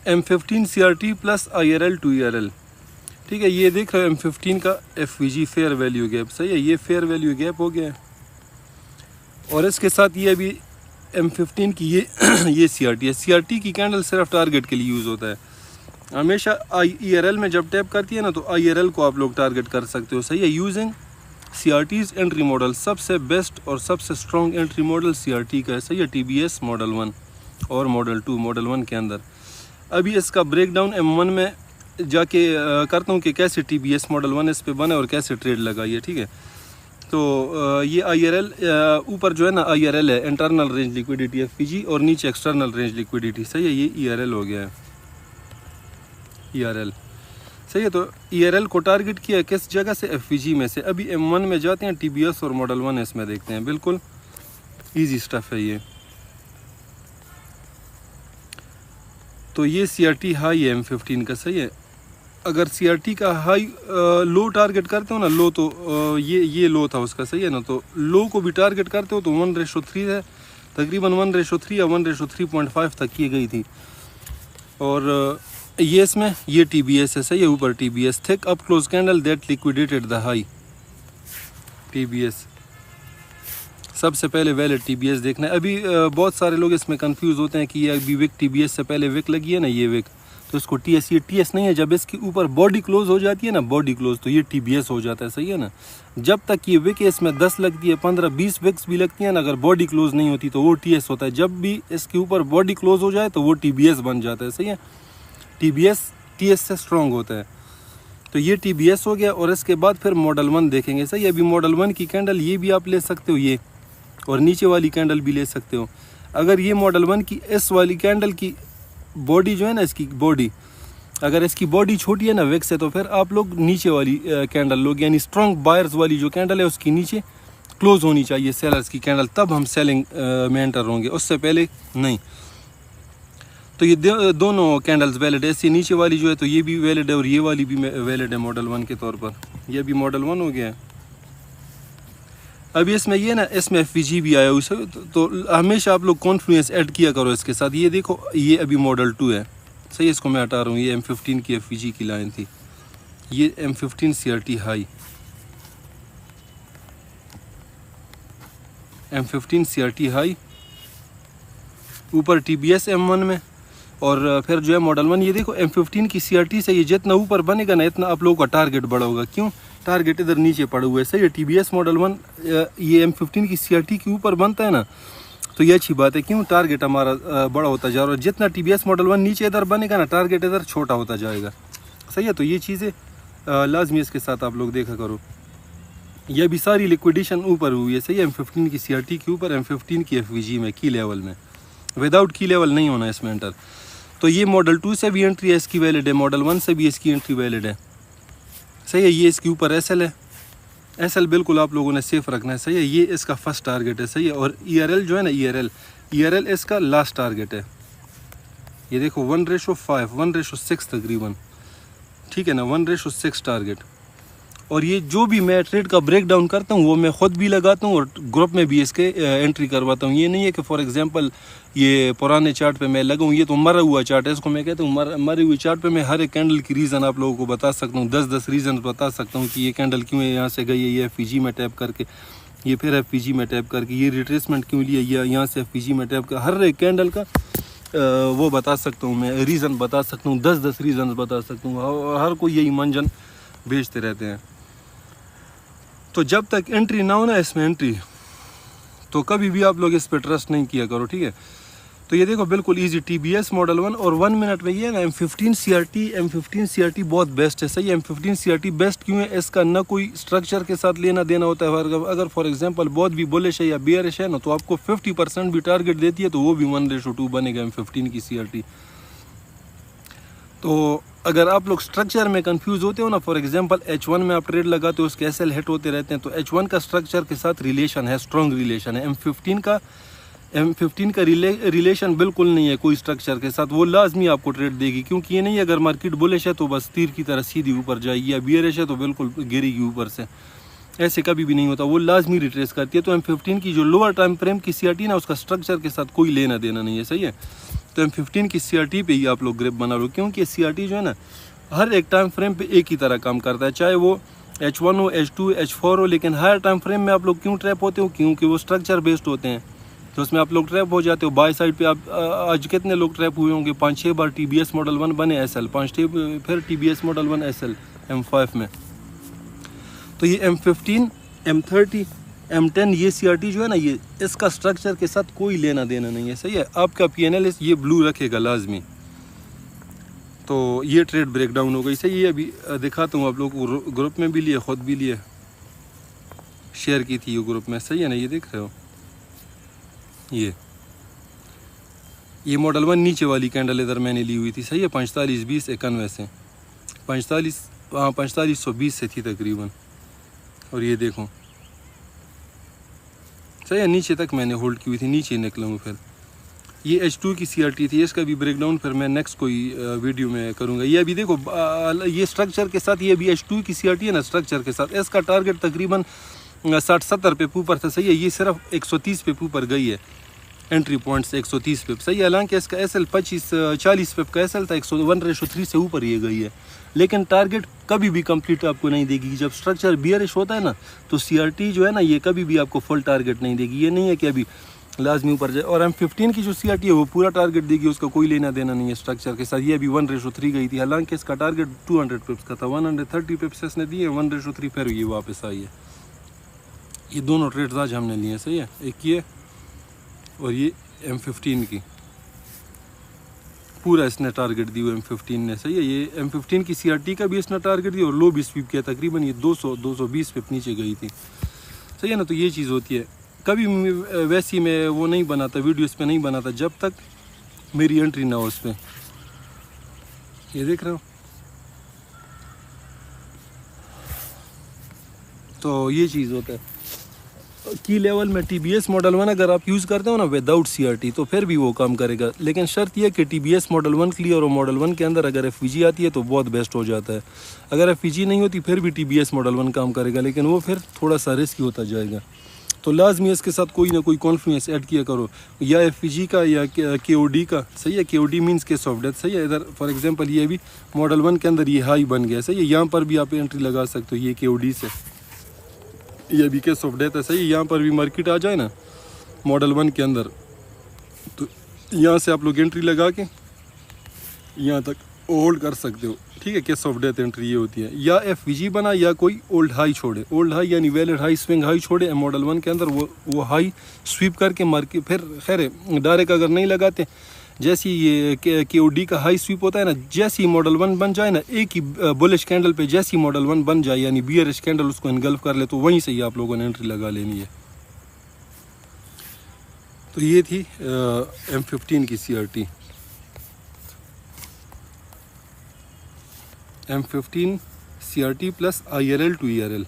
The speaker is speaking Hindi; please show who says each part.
Speaker 1: M15 CRT plus IRL 2ERL, ठीक है। ये देख रहे हो M15 का FVG फेयर वैल्यू गैप, सही है, ये फेयर वैल्यू गैप हो गया है। और इसके साथ ये अभी M15 की ये CRT है। CRT की कैंडल सिर्फ टारगेट के लिए यूज़ होता है। हमेशा IRL में जब टैप करती है ना तो IRL को आप लोग टारगेट कर सकते हो, सही है। यूजिंग CRT's एंट्री मॉडल, सबसे बेस्ट और सबसे स्ट्रॉन्ग एंट्री मॉडल CRT का है, सही है। TBS मॉडल 1 और मॉडल 2, मॉडल 1 के अंदर। अभी इसका ब्रेक डाउन M1 में जाके करता हूँ कि कैसे TBS मॉडल 1 इस पे बना और कैसे ट्रेड लगाई है, ठीक है। तो ये IRL ऊपर जो है ना IRL है, इंटरनल रेंज लिक्विडिटी FVG, और नीचे एक्सटर्नल रेंज लिक्विडिटी, सही है। ये ERL हो गया है, ERL, सही है। तो ERL को टारगेट किया किस जगह से, FVG में से। अभी M1 में जाते हैं, TBS और मॉडल 1 इसमें देखते हैं। बिल्कुल इजी स्टफ है ये। तो ये CRT हाई है M15 का, सही है। अगर CRT का हाई लो टारगेट करते हो ना, लो तो ये लो था उसका, सही है ना। तो लो को भी टारगेट करते हो तो 1:3 है, तकरीबन 1:3 या 1:3.5 तक की गई थी। और ये इसमें ये TBS है, सही है। ऊपर TBS thick up close candle that liquidated the high, TBS। सबसे पहले वैलिड TBS देखना है। अभी बहुत सारे लोग इसमें कंफ्यूज होते हैं कि ये अभी विक TBS से पहले विक लगी है ना, ये विक, तो इसको TS, ये TS नहीं है। जब इसके ऊपर बॉडी क्लोज हो जाती है ना, बॉडी क्लोज, तो ये TBS हो जाता है, सही है ना। जब तक ये विक इसमें 10 लगती है, 15-20 विक्स भी लगती है ना, अगर बॉडी क्लोज नहीं होती तो वो TS होता है। जब भी इसके ऊपर बॉडी क्लोज हो जाए तो वो TBS बन जाता है, सही है। TBS TS से स्ट्रॉन्ग होता है। तो ये TBS हो गया। और इसके बाद फिर मॉडल 1 देखेंगे, सही। अभी मॉडल 1 की कैंडल ये भी आप ले सकते हो, ये, और नीचे वाली कैंडल भी ले सकते हो। अगर ये मॉडल 1 की इस वाली कैंडल की बॉडी जो है ना, इसकी बॉडी, अगर इसकी बॉडी छोटी है ना विक से, तो फिर आप लोग नीचे वाली कैंडल लोग, यानी स्ट्रॉन्ग बायर्स वाली जो कैंडल है उसकी नीचे क्लोज होनी चाहिए सेलर्स की कैंडल, तब हम सेलिंग में एंटर होंगे, उससे पहले नहीं। तो ये दोनों कैंडल्स वैलिड है। इससे नीचे वाली जो है तो ये भी वैलिड है और ये वाली भी वैलिड है मॉडल 1 के तौर पर। ये भी मॉडल 1 हो गया है। अभी इसमें ये ना, इसमें FVG भी आया उसे, तो हमेशा आप लोग कॉन्फ्लुएंस ऐड किया करो इसके साथ। ये देखो, ये अभी मॉडल 2 है, सही। इसको मैं हटा रहा हूँ, ये M15 की FVG की लाइन थी। ये M15 CRT high, M15 CRT high, ऊपर TBS M1 में, और फिर जो है मॉडल 1। ये देखो M15 की CRT से ये जितना ऊपर बनेगा ना, इतना आप लोगों का टारगेट बड़ा होगा। क्यों? टारगेट इधर नीचे पड़ा हुआ है, सही है। TBS मॉडल 1 ये M15 की CRT के ऊपर बनता है ना, तो ये अच्छी बात है। क्यों? टारगेट हमारा बड़ा होता जा रहा है। जितना TBS मॉडल 1 नीचे इधर बनेगा ना, टारगेट इधर छोटा होता जाएगा, सही है। तो ये चीज़ें लाजमी इसके साथ आप लोग देखा करो। ये भी सारी लिक्विडेशन ऊपर हुई है, सही है। M15 की CRT के ऊपर, M15 की FVG में, की लेवल में। विदाउट की लेवल नहीं होना इसमें एंटर। तो ये मॉडल 2 से भी एंट्री है इसकी वैलिड है, मॉडल 1 से भी इसकी एंट्री वैलिड है, सही है। ये इसके ऊपर SL है, SL बिल्कुल आप लोगों ने सेफ रखना है, सही है। ये इसका फर्स्ट टारगेट है, सही है। और ERL जो है ना, ERL इसका लास्ट टारगेट है। ये देखो 1:5, 1:6 तकरीबन, ठीक है ना, 1:6 टारगेट। और ये जो भी मैं ट्रेड का ब्रेक डाउन करता हूँ वो मैं ख़ुद भी लगाता हूँ और ग्रुप में भी इसके एंट्री करवाता हूँ। ये नहीं है कि फॉर एग्जांपल ये पुराने चार्ट पे मैं लगाऊँ, ये तो मरा हुआ चार्ट है, इसको मैं कहता हूँ मरे हुए चार्ट पे मैं हर एक कैंडल की रीज़न आप लोगों को बता सकता हूँ, 10-10 रीज़न बता सकता हूँ कि ये कैंडल क्यों है यहाँ से गई है, ये FVG में टैप करके, ये फिर FVG में टैप करके, ये रिट्रेसमेंट क्यों लिया, ये यहाँ से FVG में टैप कर, हर एक कैंडल का वो बता सकता हूँ मैं, रीज़न बता सकता हूँ, 10-10 रीज़न बता सकता हूँ। हर कोई यही मंजन भेजते रहते हैं। तो जब तक एंट्री ना हो ना इसमें एंट्री, तो कभी भी आप लोग इस पर ट्रस्ट नहीं किया करो, ठीक है। तो ये देखो बिल्कुल इजी TBS मॉडल 1 और 1 मिनट में ये ना M15 CRT बहुत बेस्ट है, सही है। M15 CRT बेस्ट क्यों है? इसका ना कोई स्ट्रक्चर के साथ लेना देना होता है। अगर फॉर एग्जांपल बहुत भी बुलिश है या बेयरिश है ना, तो आपको 50% भी टारगेट देती है तो वो भी 1:2 बनेगा M15 की CRT। तो अगर आप लोग स्ट्रक्चर में कंफ्यूज होते हो ना, फॉर एग्जांपल H1 में आप ट्रेड लगाते हो, उसके SL हिट होते रहते हैं, तो H1 का स्ट्रक्चर के साथ रिलेशन है, स्ट्रॉन्ग रिलेशन है। M15 का रिलेशन बिल्कुल नहीं है कोई स्ट्रक्चर के साथ, वो लाजमी आपको ट्रेड देगी। क्योंकि ये नहीं अगर मार्केट बुलिश है तो बस तीर की तरह सीधी ऊपर जाएगी, या बेयरिश है तो बिल्कुल गिरेगी ऊपर से, ऐसे कभी भी नहीं होता, वो लाजमी रिट्रेस करती है। तो M15 की जो लोअर टाइम फ्रेम की CRT ना, उसका स्ट्रक्चर के साथ कोई लेना देना नहीं है, सही है। तो M15 की CRT पे ही आप लोग ग्रिप बना लो, क्योंकि CRT जो है ना हर एक टाइम फ्रेम पे एक ही तरह काम करता है, चाहे वो H1 हो, H2, H4 हो। लेकिन हायर टाइम फ्रेम में आप लोग क्यों ट्रैप होते हो? क्योंकि वो स्ट्रक्चर बेस्ड होते हैं, तो उसमें आप लोग ट्रैप हो जाते हो। बाय साइड पे आप आज कितने लोग ट्रैप हुए होंगे? 5-6 बार TBS मॉडल 1 बने SL, 5-6 फिर TBS मॉडल 1 SL M5 में। तो ये M15, M30, M10 ये CRT जो है ना, ये इसका स्ट्रक्चर के साथ कोई लेना देना नहीं है, सही है। आपका PNL ये ब्लू रखेगा लाजमी। तो ये ट्रेड ब्रेक डाउन हो गई, सही। ये अभी दिखाता हूँ आप लोग को, ग्रुप में भी लिए, ख़ुद भी लिए, शेयर की थी ये ग्रुप में, सही है ना। ये देख रहे हो, ये मॉडल 1 नीचे वाली कैंडल इधर मैंने ली हुई थी, सही है। 45-20-91 से 45-120 से थी तकरीबन। और ये देखो, सही है, नीचे तक मैंने होल्ड की हुई थी, नीचे निकला हूँ। फिर ये H2 की CRT थी, इसका भी ब्रेकडाउन फिर मैं नेक्स्ट कोई वीडियो में करूँगा। ये अभी देखो, ये स्ट्रक्चर के साथ, ये अभी H2 की CRT है ना, स्ट्रक्चर के साथ इसका टारगेट तकरीबन 60-70 पे ऊपर था, सही है। ये सिर्फ 130 पे ऊपर गई है, एंट्री पॉइंट से 130 पे, सही है। हालांकि इसका SL 25-40 पे का SL था, 1:1 से ऊपर ये गई है। लेकिन टारगेट कभी भी कंप्लीट आपको नहीं देगी। जब स्ट्रक्चर बियरिश होता है ना, तो CRT जो है ना, ये कभी भी आपको फुल टारगेट नहीं देगी। ये नहीं है कि अभी लाजमी ऊपर जाए। और M15 की जो CRT है वो पूरा टारगेट देगी, उसका कोई लेना देना नहीं है स्ट्रक्चर के साथ। ये अभी 1:3 गई थी, हालांकि इसका टारगेट 200 पिप्स का था, 130 पिप्स इसने दिए, 1:3 फिर ये वापस आई है। ये दोनों ट्रेड्स आज हमने लिए, सही है। एक ये और ये M15 की पूरा इसने टारगेट दी हुआ M15 ने, सही है। ये M15 की CRT का भी इसने टारगेट दिया और लो भी स्वीप किया, तकरीबन ये 200-220 पिप नीचे गई थी, सही है ना। तो ये चीज़ होती है। कभी वैसी मैं वो नहीं बनाता, वीडियोस पे नहीं बनाता जब तक मेरी एंट्री ना हो उस पर। ये देख रहे हो, तो ये चीज़ होता है। की लेवल में TBS मॉडल 1 अगर आप यूज़ करते हो ना विदाउट CRT, तो फिर भी वो काम करेगा। लेकिन शर्त यह कि TBS मॉडल 1 क्लियर और मॉडल 1 के अंदर अगर FVG आती है तो बहुत बेस्ट हो जाता है। अगर FVG नहीं होती फिर भी TBS मॉडल 1 काम करेगा, लेकिन वो फिर थोड़ा सा रिस्की होता जाएगा। तो लाजमी इसके साथ कोई ना कोई कॉन्फ्लुएंस ऐड किया करो, या FVG का या KOD का, सही है। KOD means case of death, सही है। इधर फॉर एग्जांपल ये भी मॉडल 1 के अंदर ये हाई बन गया, सही है। यहाँ पर भी आप एंट्री लगा सकते हो, ये KOD से, ये भी केस ऑफ डेथ है, सही है। यहाँ पर भी मार्केट आ जाए ना मॉडल 1 के अंदर, तो यहाँ से आप लोग एंट्री लगा के यहाँ तक होल्ड कर सकते हो, ठीक है। केस ऑफ डेथ एंट्री ये होती है। या FVG बना या कोई ओल्ड हाई छोड़े, ओल्ड हाई यानी वैलिड हाई, स्विंग हाई छोड़े मॉडल 1 के अंदर, वो हाई स्वीप करके मार्केट फिर खैर डायरेक्ट अगर नहीं लगाते, जैसी ये KOD का हाई स्वीप होता है ना, जैसी मॉडल 1 बन जाए ना, एक ही बुलिश कैंडल पे जैसी मॉडल 1 बन जाए, यानी बियरिश कैंडल उसको इनगल्फ कर ले, तो वहीं से ही आप लोगों ने एंट्री लगा लेनी है। तो ये थी M15 की CRT, M15 CRT plus IRL to ERL।